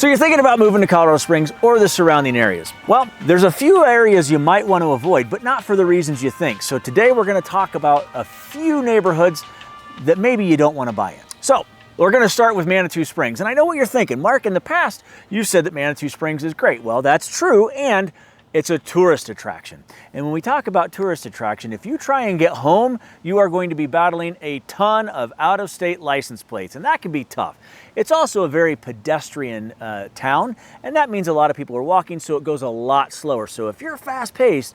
So you're thinking about moving to Colorado Springs or the surrounding areas. Well, there's a few areas you might want to avoid, but not for the reasons you think. So today we're going to talk about a few neighborhoods that maybe you don't want to buy in. So we're going to start with Manitou Springs. And I know what you're thinking. Mark, in the past, you said that Manitou Springs is great. Well, that's true, and it's a tourist attraction. And when we talk about tourist attraction, if you try and get home, you are going to be battling a ton of out-of-state license plates, and that can be tough. It's also a very pedestrian town, and that means a lot of people are walking, so it goes a lot slower. So if you're fast-paced,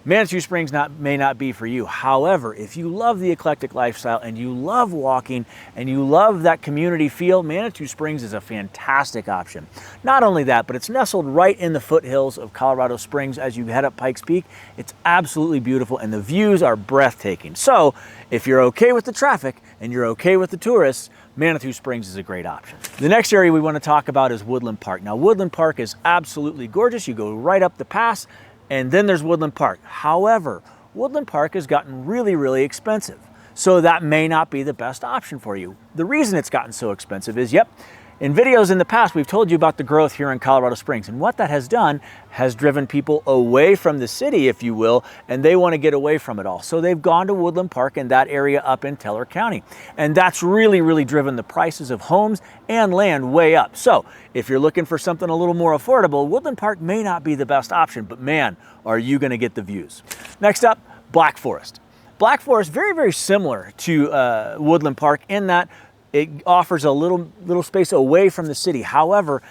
Manitou Springs may not be for you. However, if you love the eclectic lifestyle and you love walking and you love that community feel, Manitou Springs is a fantastic option. Not only that, but it's nestled right in the foothills of Colorado Springs as you head up Pikes Peak. It's absolutely beautiful and the views are breathtaking. So if you're okay with the traffic and you're okay with the tourists, Manitou Springs is a great option. The next area we want to talk about is Woodland Park. Now, Woodland Park is absolutely gorgeous. You go right up the pass, and then there's Woodland Park. However, Woodland Park has gotten really expensive. So that may not be the best option for you. The reason it's gotten so expensive is, in videos in the past, we've told you about the growth here in Colorado Springs. And what that has done has driven people away from the city, if you will, and they want to get away from it all. So they've gone to Woodland Park and that area up in Teller County. And that's really driven the prices of homes and land way up. So if you're looking for something a little more affordable, Woodland Park may not be the best option, but man, are you going to get the views. Next up, Black Forest. Black Forest, very similar to Woodland Park in that it offers a little space away from the city. However,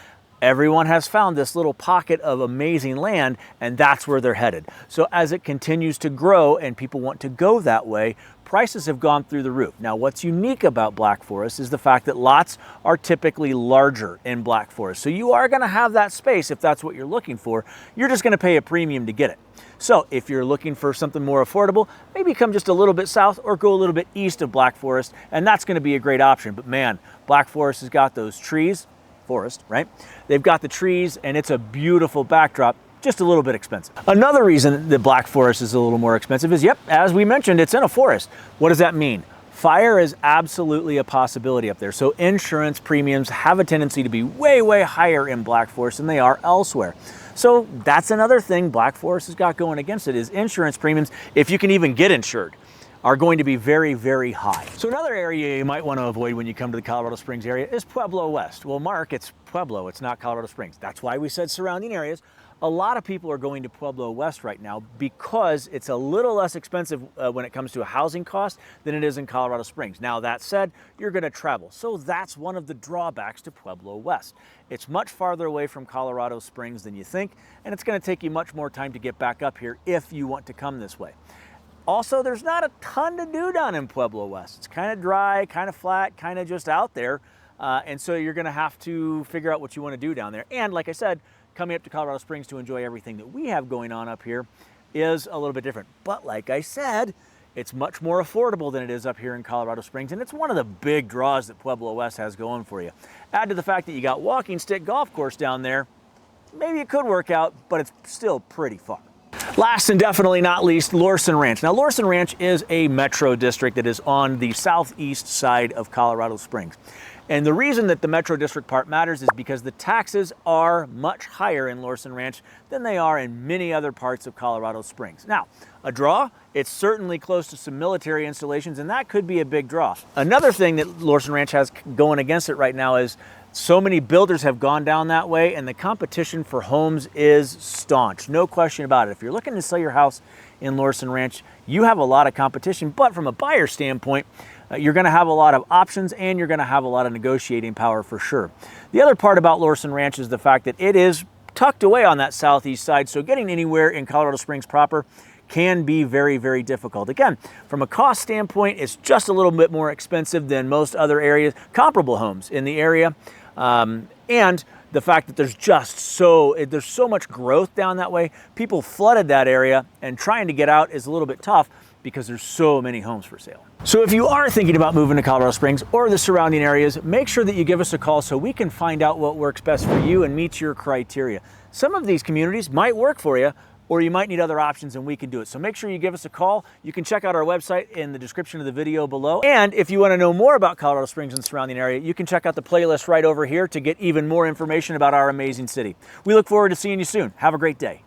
everyone has found this little pocket of amazing land, and that's where they're headed. So as it continues to grow and people want to go that way, prices have gone through the roof. Now, what's unique about Black Forest is the fact that lots are typically larger in Black Forest. So you are going to have that space if that's what you're looking for. You're just going to pay a premium to get it. So if you're looking for something more affordable, maybe come just a little bit south or go a little bit east of Black Forest, and that's going to be a great option. But man, Black Forest has got those trees, forest, right? They've got the trees, and it's a beautiful backdrop, just a little bit expensive. Another reason that Black Forest is a little more expensive is, as we mentioned, it's in a forest. What does that mean? Fire is absolutely a possibility up there. So insurance premiums have a tendency to be way higher in Black Forest than they are elsewhere. So that's another thing Black Forest has got going against it, is insurance premiums, if you can even get insured, are going to be very high. So another area you might want to avoid when you come to the Colorado Springs area is Pueblo West. Well, Mark, it's Pueblo, it's not Colorado Springs. That's why we said surrounding areas. A lot of people are going to Pueblo West right now because it's a little less expensive when it comes to a housing cost than it is in Colorado Springs. Now, that said, you're going to travel. So that's one of the drawbacks to Pueblo West. It's much farther away from Colorado Springs than you think, and it's going to take you much more time to get back up here if you want to come this way. Also, there's not a ton to do down in Pueblo West. It's kind of dry, kind of flat, kind of just out there. And so you're going to have to figure out what you want to do down there. And like I said, coming up to Colorado Springs to enjoy everything that we have going on up here is a little bit different. But like I said, it's much more affordable than it is up here in Colorado Springs. And it's one of the big draws that Pueblo West has going for you. Add to the fact that you got walking stick golf course down there, maybe it could work out, but it's still pretty far. Last and definitely not least, Lorson Ranch. Now, Lorson Ranch is a metro district that is on the southeast side of Colorado Springs. And the reason that the Metro District part matters is because the taxes are much higher in Lorson Ranch than they are in many other parts of Colorado Springs. Now, a draw, it's certainly close to some military installations, and that could be a big draw. Another thing that Lorson Ranch has going against it right now is so many builders have gone down that way, and the competition for homes is staunch. No question about it. If you're looking to sell your house in Lorson Ranch, you have a lot of competition, but from a buyer standpoint, you're going to have a lot of options and you're going to have a lot of negotiating power for sure. The other part about Lorson Ranch is the fact that it is tucked away on that southeast side, so getting anywhere in Colorado Springs proper can be very difficult. Again, from a cost standpoint, it's just a little bit more expensive than most other areas, comparable homes in the area. And the fact that there's so much growth down that way, people flooded that area, and trying to get out is a little bit tough because there's so many homes for sale. So if you are thinking about moving to Colorado Springs or the surrounding areas, make sure that you give us a call so we can find out what works best for you and meets your criteria. Some of these communities might work for you, or you might need other options and we can do it. So make sure you give us a call. You can check out our website in the description of the video below. And if you want to know more about Colorado Springs and the surrounding area, you can check out the playlist right over here to get even more information about our amazing city. We look forward to seeing you soon. Have a great day.